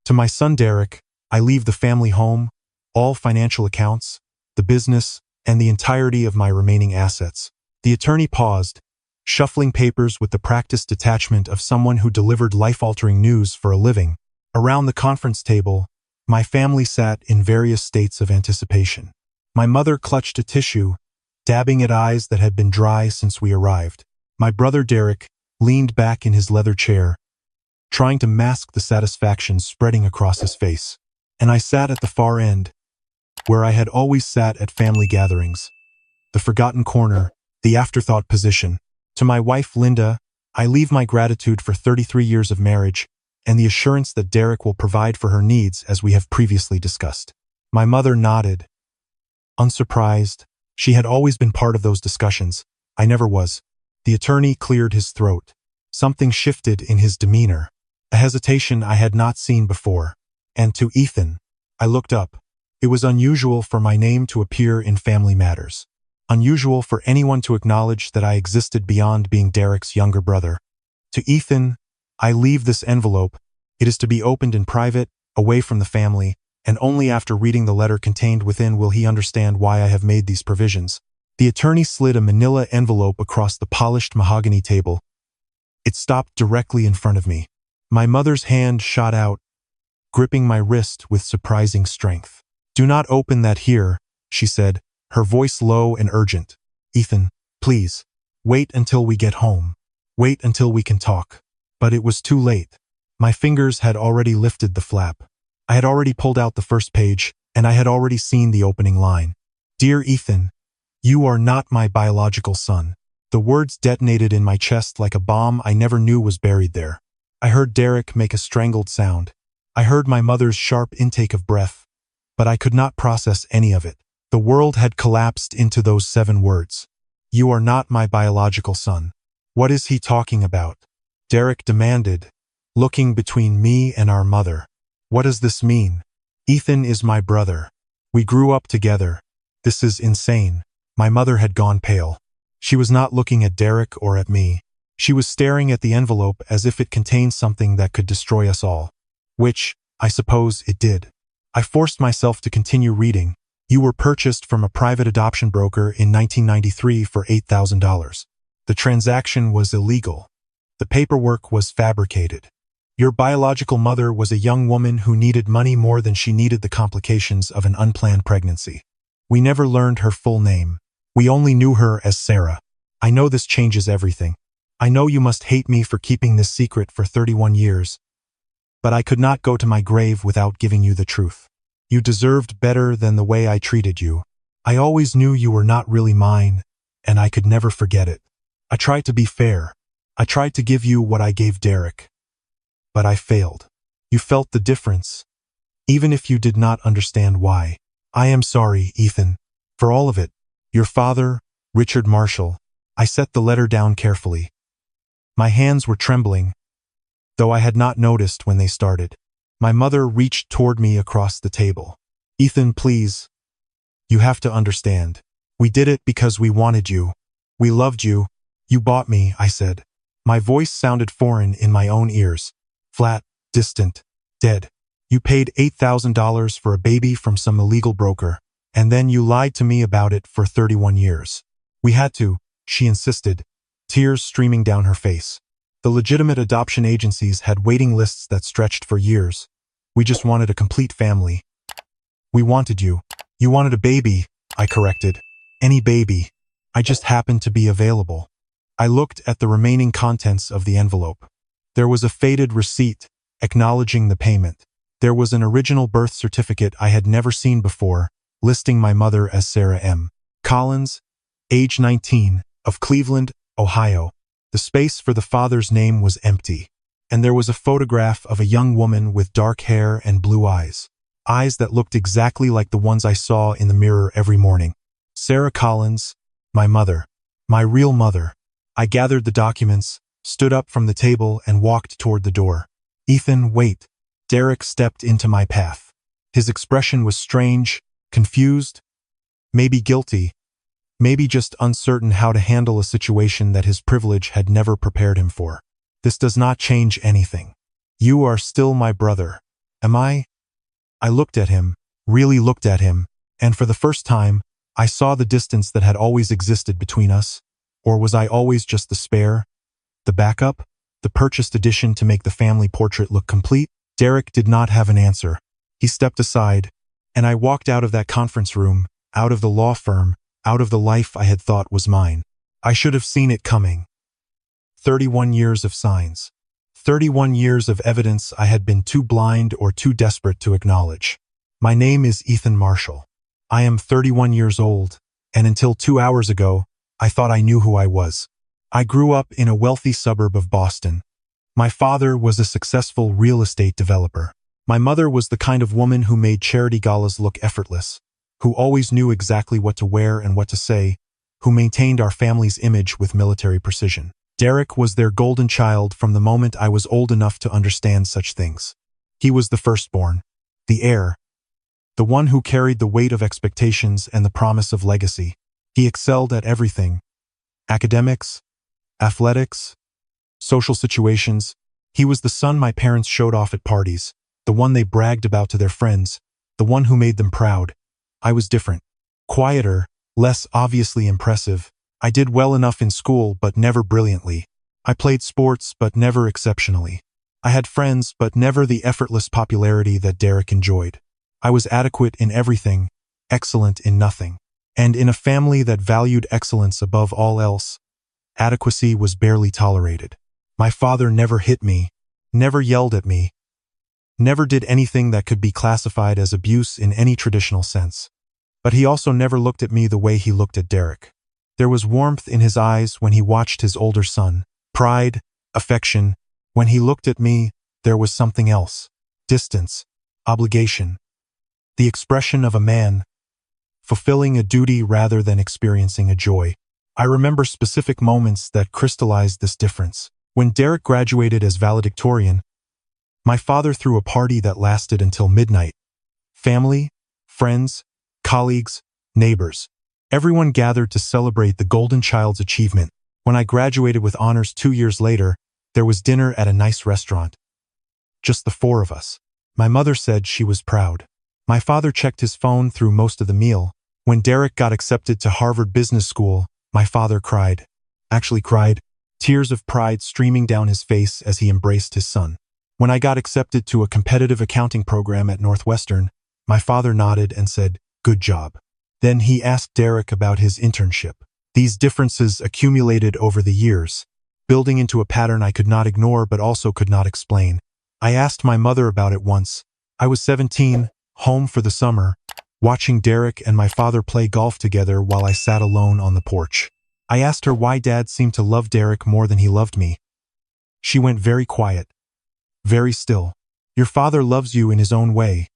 To my son Derek, I leave the family home, all financial accounts, the business, and the entirety of my remaining assets. The attorney paused, shuffling papers with the practiced detachment of someone who delivered life-altering news for a living. Around the conference table, my family sat in various states of anticipation. My mother clutched a tissue, dabbing at eyes that had been dry since we arrived. My brother Derek leaned back in his leather chair, trying to mask the satisfaction spreading across his face. And I sat at the far end, where I had always sat at family gatherings. The forgotten corner, the afterthought position. To my wife Linda, I leave my gratitude for 33 years of marriage and the assurance that Derek will provide for her needs as we have previously discussed. My mother nodded, unsurprised. She had always been part of those discussions. I never was. The attorney cleared his throat. Something shifted in his demeanor, a hesitation I had not seen before. And to Ethan, I looked up. It was unusual for my name to appear in family matters. Unusual for anyone to acknowledge that I existed beyond being Derek's younger brother. To Ethan, I leave this envelope. It is to be opened in private, away from the family, and only after reading the letter contained within will he understand why I have made these provisions. The attorney slid a manila envelope across the polished mahogany table. It stopped directly in front of me. My mother's hand shot out, gripping my wrist with surprising strength. "Do not open that here," she said, her voice low and urgent. "Ethan, please, wait until we get home. Wait until we can talk." But it was too late. My fingers had already lifted the flap. I had already pulled out the first page, and I had already seen the opening line. "Dear Ethan, you are not my biological son." The words detonated in my chest like a bomb I never knew was buried there. I heard Derek make a strangled sound. I heard my mother's sharp intake of breath, but I could not process any of it. The world had collapsed into those 7 words. "You are not my biological son." What is he talking about? Derek demanded, looking between me and our mother. What does this mean? Ethan is my brother. We grew up together. This is insane. My mother had gone pale. She was not looking at Derek or at me. She was staring at the envelope as if it contained something that could destroy us all. Which, I suppose, it did. I forced myself to continue reading. "You were purchased from a private adoption broker in 1993 for $8,000. The transaction was illegal. The paperwork was fabricated. Your biological mother was a young woman who needed money more than she needed the complications of an unplanned pregnancy. We never learned her full name. We only knew her as Sarah. I know this changes everything. I know you must hate me for keeping this secret for 31 years. But I could not go to my grave without giving you the truth. You deserved better than the way I treated you. I always knew you were not really mine, and I could never forget it. I tried to be fair. I tried to give you what I gave Derek. But I failed. You felt the difference, even if you did not understand why. I am sorry, Ethan, for all of it. Your father, Richard Marshall." I set the letter down carefully. My hands were trembling, though I had not noticed when they started. My mother reached toward me across the table. "Ethan, please. You have to understand. We did it because we wanted you. We loved you. You bought me," I said. My voice sounded foreign in my own ears. Flat, distant, dead. "You paid $8,000 for a baby from some illegal broker, and then you lied to me about it for 31 years. We had to," she insisted, tears streaming down her face. "The legitimate adoption agencies had waiting lists that stretched for years. We just wanted a complete family. We wanted you. You wanted a baby," I corrected. "Any baby. I just happened to be available." I looked at the remaining contents of the envelope. There was a faded receipt acknowledging the payment. There was an original birth certificate I had never seen before, listing my mother as Sarah M. Collins, age 19, of Cleveland, Ohio. The space for the father's name was empty, and there was a photograph of a young woman with dark hair and blue eyes. Eyes that looked exactly like the ones I saw in the mirror every morning. Sarah Collins, my mother. My real mother. I gathered the documents, stood up from the table, and walked toward the door. "Ethan, wait." Derek stepped into my path. His expression was strange, confused, maybe guilty, maybe just uncertain how to handle a situation that his privilege had never prepared him for. "This does not change anything. You are still my brother. Am I? I looked at him, really looked at him, and for the first time, I saw the distance that had always existed between us. Or was I always just the spare, the backup, the purchased addition to make the family portrait look complete? Derek did not have an answer. He stepped aside, and I walked out of that conference room, out of the law firm, out of the life I had thought was mine. I should have seen it coming. 31 years of signs. 31 years of evidence I had been too blind or too desperate to acknowledge. My name is Ethan Marshall. I am 31 years old, and until 2 hours ago, I thought I knew who I was. I grew up in a wealthy suburb of Boston. My father was a successful real estate developer. My mother was the kind of woman who made charity galas look effortless, who always knew exactly what to wear and what to say, who maintained our family's image with military precision. Derek was their golden child from the moment I was old enough to understand such things. He was the firstborn, the heir, the one who carried the weight of expectations and the promise of legacy. He excelled at everything: academics, athletics, social situations. He was the son my parents showed off at parties, the one they bragged about to their friends, the one who made them proud. I was different. Quieter, less obviously impressive. I did well enough in school, but never brilliantly. I played sports, but never exceptionally. I had friends, but never the effortless popularity that Derek enjoyed. I was adequate in everything, excellent in nothing. And in a family that valued excellence above all else, adequacy was barely tolerated. My father never hit me, never yelled at me, never did anything that could be classified as abuse in any traditional sense. But he also never looked at me the way he looked at Derek. There was warmth in his eyes when he watched his older son, pride, affection. When he looked at me, there was something else: distance, obligation, the expression of a man fulfilling a duty rather than experiencing a joy. I remember specific moments that crystallized this difference. When Derek graduated as valedictorian, my father threw a party that lasted until midnight. Family, friends, colleagues, neighbors. Everyone gathered to celebrate the golden child's achievement. When I graduated with honors 2 years later, there was dinner at a nice restaurant. Just the four of us. My mother said she was proud. My father checked his phone through most of the meal. When Derek got accepted to Harvard Business School, my father cried. Actually cried, tears of pride streaming down his face as he embraced his son. When I got accepted to a competitive accounting program at Northwestern, my father nodded and said, "Good job." Then he asked Derek about his internship. These differences accumulated over the years, building into a pattern I could not ignore but also could not explain. I asked my mother about it once. I was 17, home for the summer, watching Derek and my father play golf together while I sat alone on the porch. I asked her why Dad seemed to love Derek more than he loved me. She went very quiet, very still. "Your father loves you in his own way,"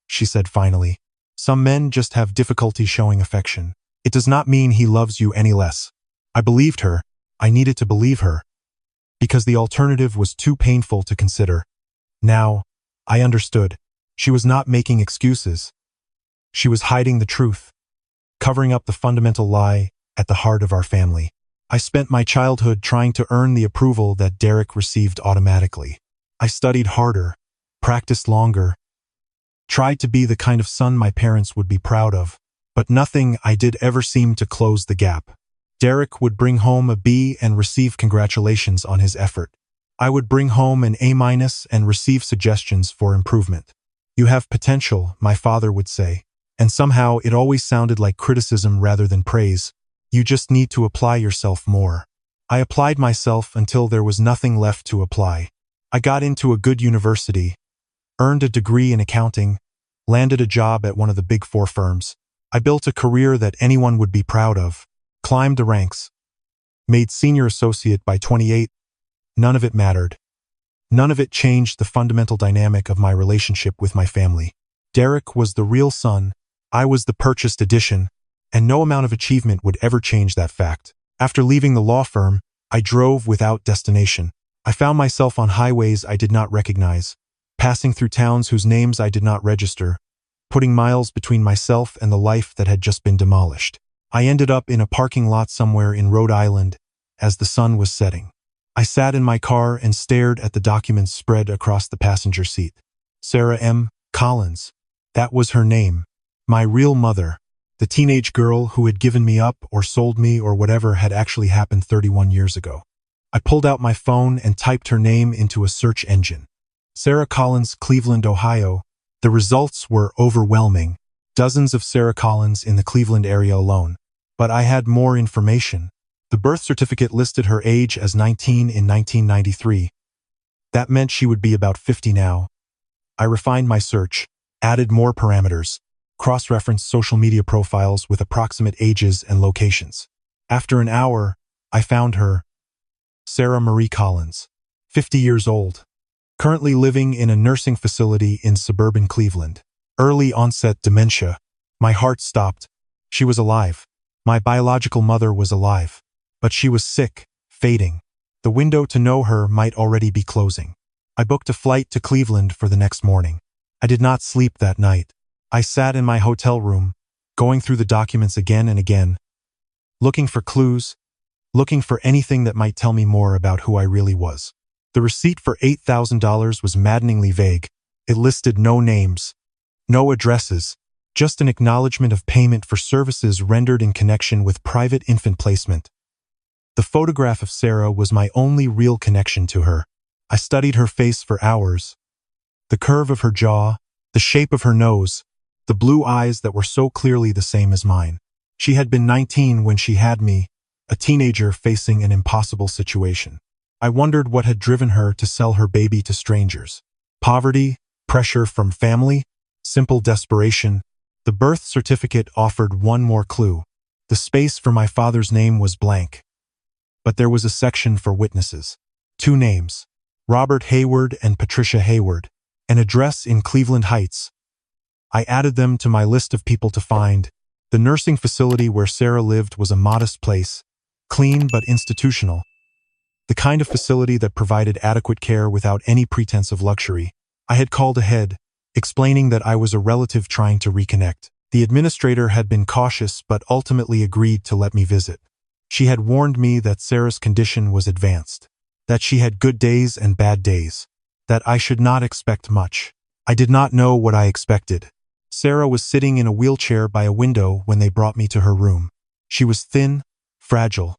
she said finally. "Some men just have difficulty showing affection. It does not mean he loves you any less." I believed her. I needed to believe her, because the alternative was too painful to consider. Now, I understood. She was not making excuses. She was hiding the truth, covering up the fundamental lie at the heart of our family. I spent my childhood trying to earn the approval that Derek received automatically. I studied harder, practiced longer, tried to be the kind of son my parents would be proud of, but nothing I did ever seemed to close the gap. Derek would bring home a B and receive congratulations on his effort. I would bring home an A- and receive suggestions for improvement. "You have potential," my father would say, and somehow it always sounded like criticism rather than praise. "You just need to apply yourself more." I applied myself until there was nothing left to apply. I got into a good university, earned a degree in accounting, landed a job at one of the Big Four firms. I built a career that anyone would be proud of, climbed the ranks, made senior associate by 28. None of it mattered. None of it changed the fundamental dynamic of my relationship with my family. Derek was the real son, I was the purchased addition, and no amount of achievement would ever change that fact. After leaving the law firm, I drove without destination. I found myself on highways I did not recognize, passing through towns whose names I did not register, putting miles between myself and the life that had just been demolished. I ended up in a parking lot somewhere in Rhode Island as the sun was setting. I sat in my car and stared at the documents spread across the passenger seat. Sarah M. Collins. That was her name. My real mother. The teenage girl who had given me up or sold me or whatever had actually happened 31 years ago. I pulled out my phone and typed her name into a search engine. Sarah Collins, Cleveland, Ohio. The results were overwhelming. Dozens of Sarah Collins in the Cleveland area alone. But I had more information. The birth certificate listed her age as 19 in 1993. That meant she would be about 50 now. I refined my search, added more parameters, cross-referenced social media profiles with approximate ages and locations. After an hour, I found her. Sarah Marie Collins, 50 years old. Currently living in a nursing facility in suburban Cleveland. Early onset dementia. My heart stopped. She was alive. My biological mother was alive. But she was sick, fading. The window to know her might already be closing. I booked a flight to Cleveland for the next morning. I did not sleep that night. I sat in my hotel room, going through the documents again and again, looking for clues, looking for anything that might tell me more about who I really was. The receipt for $8,000 was maddeningly vague. It listed no names, no addresses, just an acknowledgement of payment for services rendered in connection with private infant placement. The photograph of Sarah was my only real connection to her. I studied her face for hours. The curve of her jaw, the shape of her nose, the blue eyes that were so clearly the same as mine. She had been 19 when she had me, a teenager facing an impossible situation. I wondered what had driven her to sell her baby to strangers. Poverty, pressure from family, simple desperation. The birth certificate offered one more clue. The space for my father's name was blank. But there was a section for witnesses. 2 names, Robert Hayward and Patricia Hayward, an address in Cleveland Heights. I added them to my list of people to find. The nursing facility where Sarah lived was a modest place, clean but institutional. The kind of facility that provided adequate care without any pretense of luxury. I had called ahead, explaining that I was a relative trying to reconnect. The administrator had been cautious but ultimately agreed to let me visit. She had warned me that Sarah's condition was advanced, that she had good days and bad days, that I should not expect much. I did not know what I expected. Sarah was sitting in a wheelchair by a window when they brought me to her room. She was thin, fragile.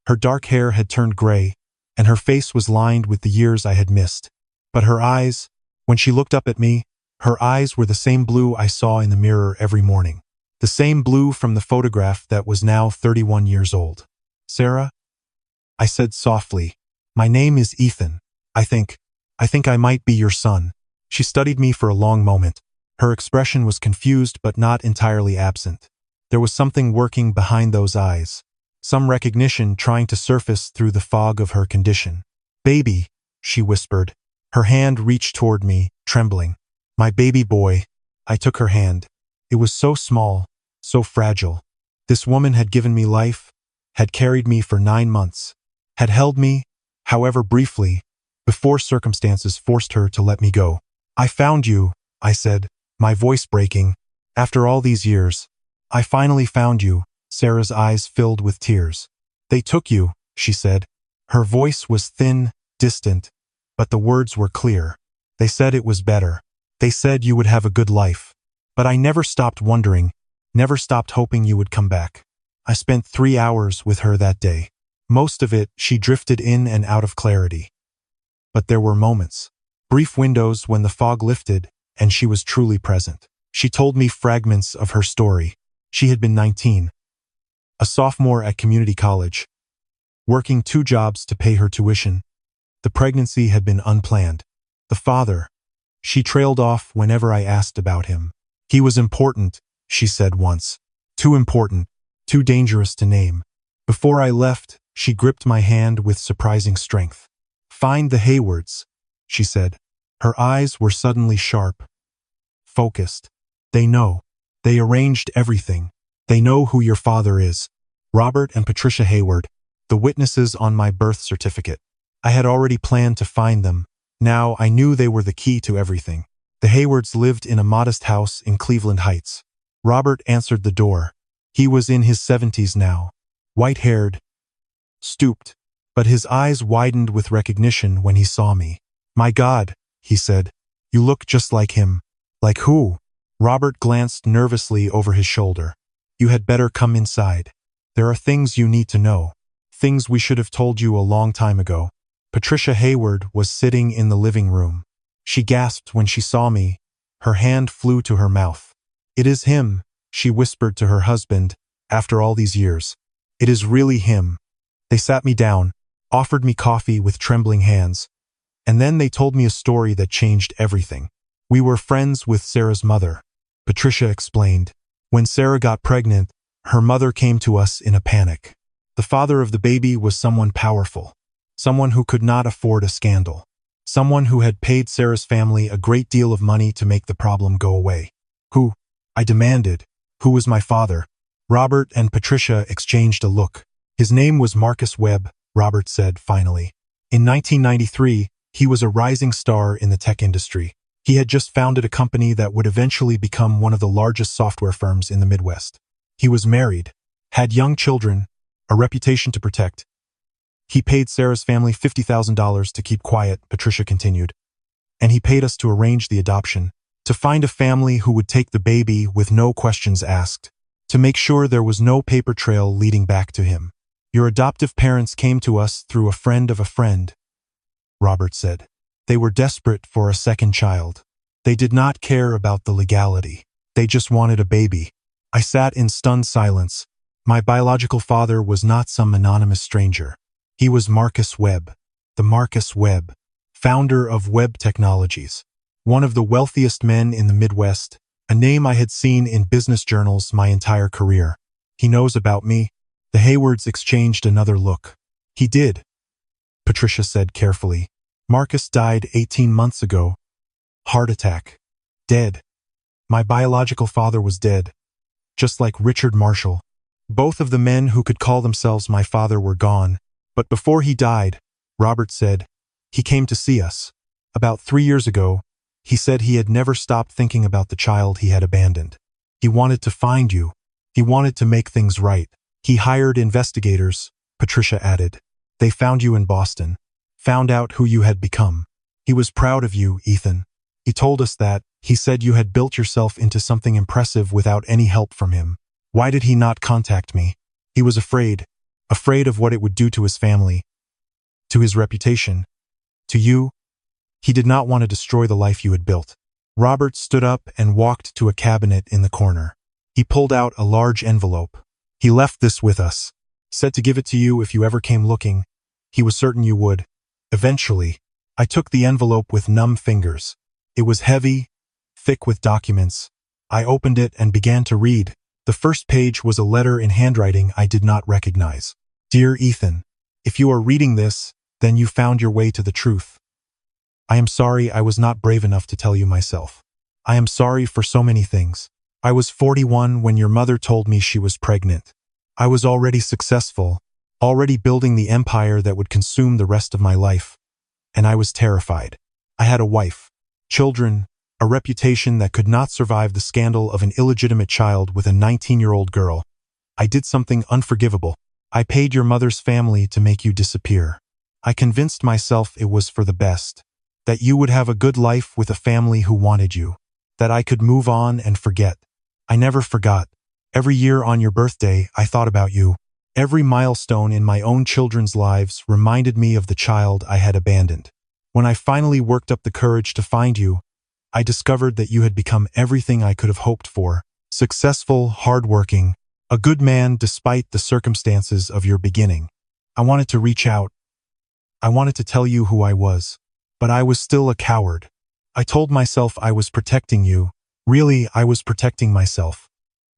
Her dark hair had turned gray, and her face was lined with the years I had missed. But her eyes, when she looked up at me, her eyes were the same blue I saw in the mirror every morning. The same blue from the photograph that was now 31 years old. Sarah? I said softly, "My name is Ethan. I think I might be your son." She studied me for a long moment. Her expression was confused but not entirely absent. There was something working behind those eyes. Some recognition trying to surface through the fog of her condition. "Baby," she whispered. Her hand reached toward me, trembling. "My baby boy." I took her hand. It was so small, so fragile. This woman had given me life, had carried me for 9 months, had held me, however briefly, before circumstances forced her to let me go. "I found you," I said, my voice breaking. "After all these years, I finally found you." Sarah's eyes filled with tears. "They took you," she said. Her voice was thin, distant, but the words were clear. "They said it was better. They said you would have a good life. But I never stopped wondering, never stopped hoping you would come back." I spent 3 hours with her that day. Most of it, she drifted in and out of clarity. But there were moments, brief windows when the fog lifted and she was truly present. She told me fragments of her story. She had been 19, a sophomore at community college, working 2 jobs to pay her tuition. The pregnancy had been unplanned. The father, she trailed off whenever I asked about him. "He was important," she said once. "Too important, too dangerous to name." Before I left, she gripped my hand with surprising strength. "Find the Haywards," she said. Her eyes were suddenly sharp, focused. "They know. They arranged everything. They know who your father is. Robert and Patricia Hayward, the witnesses on my birth certificate." I had already planned to find them. Now I knew they were the key to everything. The Haywards lived in a modest house in Cleveland Heights. Robert answered the door. He was in his 70s now, white-haired, stooped, but his eyes widened with recognition when he saw me. "My God," he said, You look just like him. Like who? Robert glanced nervously over his shoulder. You had better come inside. There are things you need to know. Things we should have told you a long time ago. Patricia Hayward was sitting in the living room. She gasped when she saw me. Her hand flew to her mouth. It is him, she whispered to her husband, after all these years. It is really him. They sat me down, offered me coffee with trembling hands, and then they told me a story that changed everything. We were friends with Sarah's mother, Patricia explained. When Sarah got pregnant, her mother came to us in a panic. The father of the baby was someone powerful, someone who could not afford a scandal, someone who had paid Sarah's family a great deal of money to make the problem go away. Who? I demanded. Who was my father? Robert and Patricia exchanged a look. His name was Marcus Webb, Robert said finally. In 1993, he was a rising star in the tech industry. He had just founded a company that would eventually become one of the largest software firms in the Midwest. He was married, had young children, a reputation to protect. He paid Sarah's family $50,000 to keep quiet, Patricia continued. And he paid us to arrange the adoption, to find a family who would take the baby with no questions asked, to make sure there was no paper trail leading back to him. Your adoptive parents came to us through a friend of a friend, Robert said. They were desperate for a second child. They did not care about the legality. They just wanted a baby. I sat in stunned silence. My biological father was not some anonymous stranger. He was Marcus Webb, the Marcus Webb, founder of Webb Technologies, one of the wealthiest men in the Midwest, a name I had seen in business journals my entire career. He knows about me. The Haywards exchanged another look. He did, Patricia said carefully. Marcus died 18 months ago. Heart attack. Dead. My biological father was dead, just like Richard Marshall. Both of the men who could call themselves my father were gone. But before he died, Robert said, he came to see us. About 3 years ago, he said he had never stopped thinking about the child he had abandoned. He wanted to find you. He wanted to make things right. He hired investigators, Patricia added. They found you in Boston, found out who you had become. He was proud of you, Ethan. He told us that. He said you had built yourself into something impressive without any help from him. Why did he not contact me? He was afraid of what it would do to his family, to his reputation, to you. He did not want to destroy the life you had built. Robert stood up and walked to a cabinet in the corner. He pulled out a large envelope. He left this with us, said to give it to you if you ever came looking. He was certain you would. Eventually, I took the envelope with numb fingers. It was heavy, thick with documents. I opened it and began to read. The first page was a letter in handwriting I did not recognize. Dear Ethan, if you are reading this, then you found your way to the truth. I am sorry I was not brave enough to tell you myself. I am sorry for so many things. I was 41 when your mother told me she was pregnant. I was already successful, already building the empire that would consume the rest of my life. And I was terrified. I had a wife, children, a reputation that could not survive the scandal of an illegitimate child with a 19-year-old girl. I did something unforgivable. I paid your mother's family to make you disappear. I convinced myself it was for the best, that you would have a good life with a family who wanted you, that I could move on and forget. I never forgot. Every year on your birthday, I thought about you. Every milestone in my own children's lives reminded me of the child I had abandoned. When I finally worked up the courage to find you, I discovered that you had become everything I could have hoped for. Successful, hardworking, a good man despite the circumstances of your beginning. I wanted to reach out. I wanted to tell you who I was. But I was still a coward. I told myself I was protecting you. Really, I was protecting myself.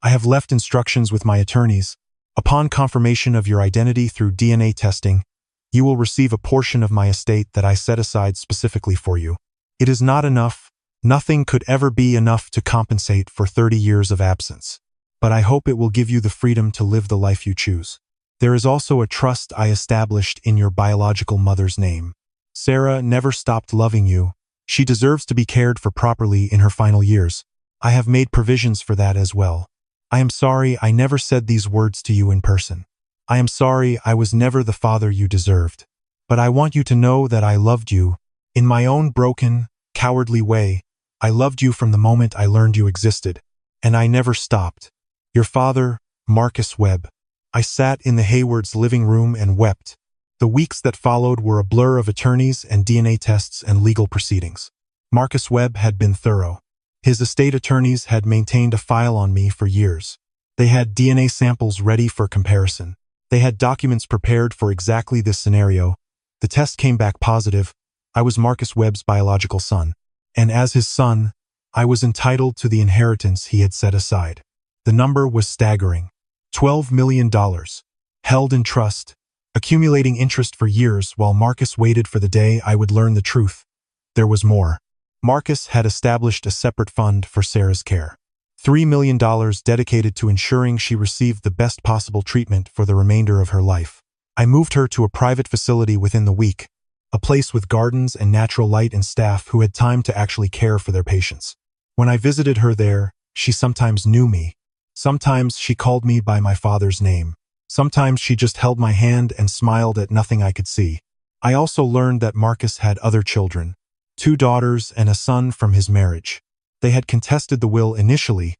I have left instructions with my attorneys. Upon confirmation of your identity through DNA testing, you will receive a portion of my estate that I set aside specifically for you. It is not enough. Nothing could ever be enough to compensate for 30 years of absence. But I hope it will give you the freedom to live the life you choose. There is also a trust I established in your biological mother's name. Sarah never stopped loving you. She deserves to be cared for properly in her final years. I have made provisions for that as well. I am sorry I never said these words to you in person. I am sorry I was never the father you deserved. But I want you to know that I loved you, in my own broken, cowardly way, I loved you from the moment I learned you existed. And I never stopped. Your father, Marcus Webb. I sat in the Haywards' living room and wept. The weeks that followed were a blur of attorneys and DNA tests and legal proceedings. Marcus Webb had been thorough. His estate attorneys had maintained a file on me for years. They had DNA samples ready for comparison. They had documents prepared for exactly this scenario. The test came back positive. I was Marcus Webb's biological son. And as his son, I was entitled to the inheritance he had set aside. The number was staggering. $12 million. Held in trust, accumulating interest for years while Marcus waited for the day I would learn the truth. There was more. Marcus had established a separate fund for Sarah's care. $3 million dedicated to ensuring she received the best possible treatment for the remainder of her life. I moved her to a private facility within the week, a place with gardens and natural light and staff who had time to actually care for their patients. When I visited her there, she sometimes knew me. Sometimes she called me by my father's name. Sometimes she just held my hand and smiled at nothing I could see. I also learned that Marcus had other children, 2 daughters and a son from his marriage. They had contested the will initially,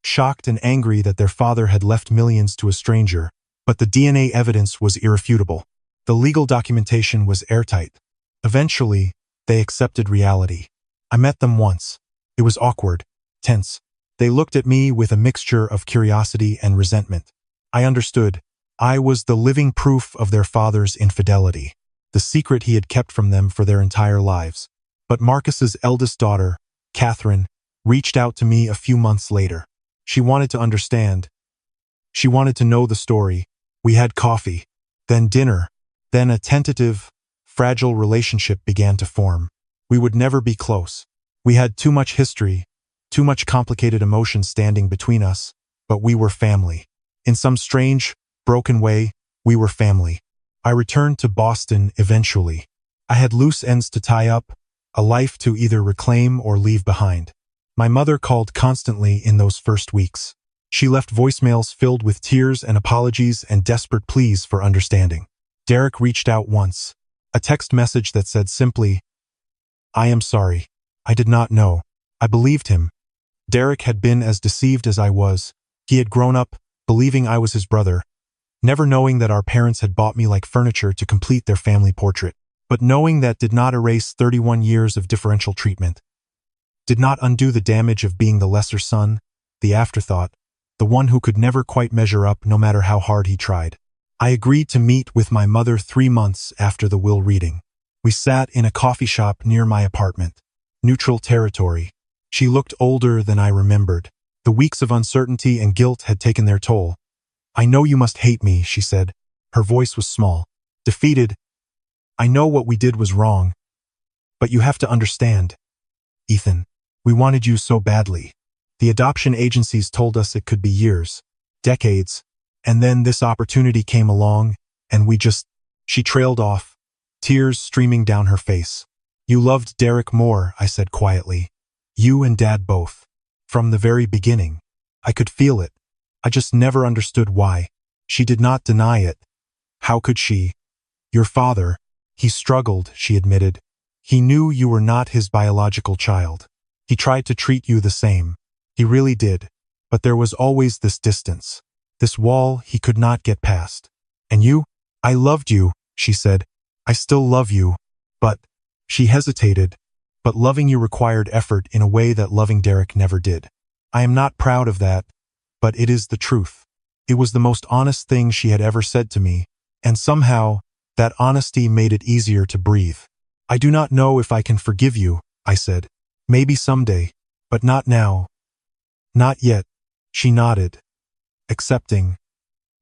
shocked and angry that their father had left millions to a stranger, but the DNA evidence was irrefutable. The legal documentation was airtight. Eventually, they accepted reality. I met them once. It was awkward, tense. They looked at me with a mixture of curiosity and resentment. I understood. I was the living proof of their father's infidelity, the secret he had kept from them for their entire lives. But Marcus's eldest daughter, Catherine, reached out to me a few months later. She wanted to understand. She wanted to know the story. We had coffee, then dinner, then a tentative, fragile relationship began to form. We would never be close. We had too much history, too much complicated emotion standing between us, but we were family. In some strange, broken way, we were family. I returned to Boston eventually. I had loose ends to tie up, a life to either reclaim or leave behind. My mother called constantly in those first weeks. She left voicemails filled with tears and apologies and desperate pleas for understanding. Derek reached out once, a text message that said simply, "I am sorry. I did not know." I believed him. Derek had been as deceived as I was. He had grown up believing I was his brother, never knowing that our parents had bought me like furniture to complete their family portrait. But knowing that did not erase 31 years of differential treatment, did not undo the damage of being the lesser son, the afterthought, the one who could never quite measure up no matter how hard he tried. I agreed to meet with my mother 3 months after the will reading. We sat in a coffee shop near my apartment. Neutral territory. She looked older than I remembered. The weeks of uncertainty and guilt had taken their toll. "I know you must hate me," she said. Her voice was small, defeated. "I know what we did was wrong. But you have to understand, Ethan. We wanted you so badly. The adoption agencies told us it could be years, decades, and then this opportunity came along, and we just..." She trailed off, tears streaming down her face. "You loved Derek more," I said quietly. "You and Dad both. From the very beginning. I could feel it. I just never understood why." She did not deny it. "How could she? Your father, he struggled," she admitted. "He knew you were not his biological child. He tried to treat you the same. He really did. But there was always this distance, this wall he could not get past. And you? I loved you," she said. "I still love you. But..." She hesitated. "But loving you required effort in a way that loving Derek never did. I am not proud of that, but it is the truth." It was the most honest thing she had ever said to me, and somehow, that honesty made it easier to breathe. "I do not know if I can forgive you," I said. "Maybe someday, but not now." "Not yet." She nodded, accepting.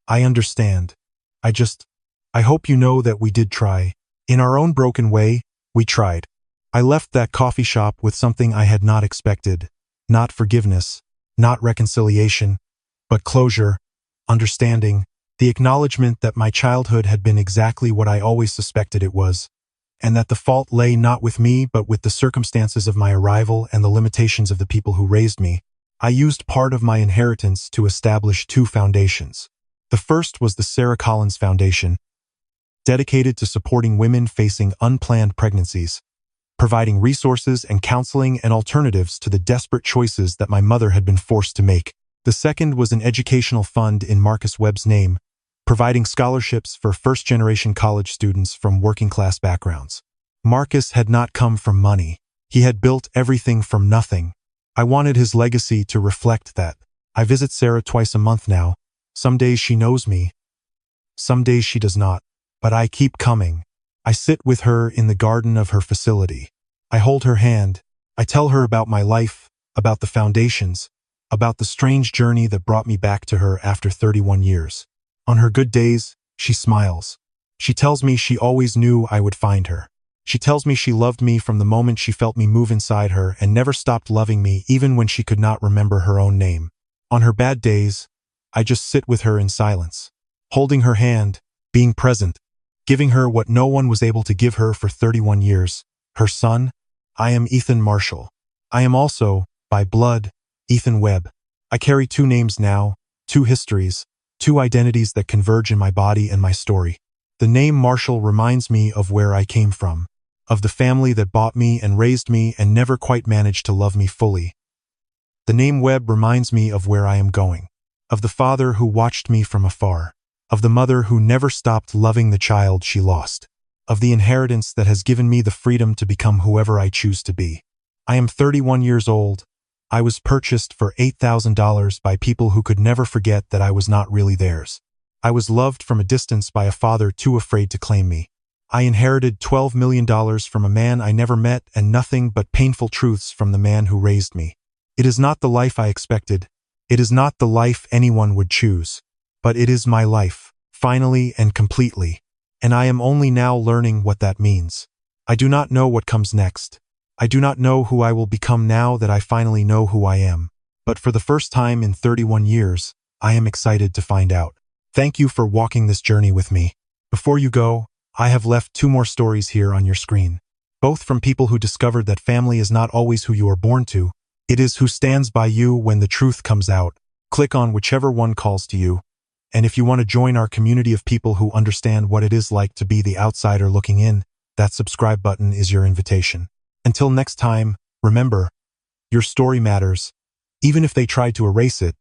"I understand. I hope you know that we did try. In our own broken way, we tried." I left that coffee shop with something I had not expected. Not forgiveness, not reconciliation, but closure, understanding, the acknowledgement that my childhood had been exactly what I always suspected it was, and that the fault lay not with me but with the circumstances of my arrival and the limitations of the people who raised me. I used part of my inheritance to establish 2 foundations. The first was the Sarah Collins Foundation, dedicated to supporting women facing unplanned pregnancies, providing resources and counseling and alternatives to the desperate choices that my mother had been forced to make. The second was an educational fund in Marcus Webb's name, providing scholarships for first-generation college students from working-class backgrounds. Marcus had not come from money. He had built everything from nothing. I wanted his legacy to reflect that. I visit Sarah twice a month now. Some days she knows me, some days she does not, but I keep coming. I sit with her in the garden of her facility. I hold her hand. I tell her about my life, about the foundations, about the strange journey that brought me back to her after 31 years. On her good days, she smiles. She tells me she always knew I would find her. She tells me she loved me from the moment she felt me move inside her and never stopped loving me even when she could not remember her own name. On her bad days, I just sit with her in silence, holding her hand, being present, giving her what no one was able to give her for 31 years, her son. I am Ethan Marshall. I am also, by blood, Ethan Webb. I carry two names now, two histories, two identities that converge in my body and my story. The name Marshall reminds me of where I came from, of the family that bought me and raised me and never quite managed to love me fully. The name Webb reminds me of where I am going, of the father who watched me from afar, of the mother who never stopped loving the child she lost, of the inheritance that has given me the freedom to become whoever I choose to be. I am 31 years old. I was purchased for $8,000 by people who could never forget that I was not really theirs. I was loved from a distance by a father too afraid to claim me. I inherited $12 million from a man I never met and nothing but painful truths from the man who raised me. It is not the life I expected. It is not the life anyone would choose. But it is my life, finally and completely. And I am only now learning what that means. I do not know what comes next. I do not know who I will become now that I finally know who I am. But for the first time in 31 years, I am excited to find out. Thank you for walking this journey with me. Before you go, I have left two more stories here on your screen. Both from people who discovered that family is not always who you are born to. It is who stands by you when the truth comes out. Click on whichever one calls to you. And if you want to join our community of people who understand what it is like to be the outsider looking in, that subscribe button is your invitation. Until next time, remember, your story matters. Even if they tried to erase it,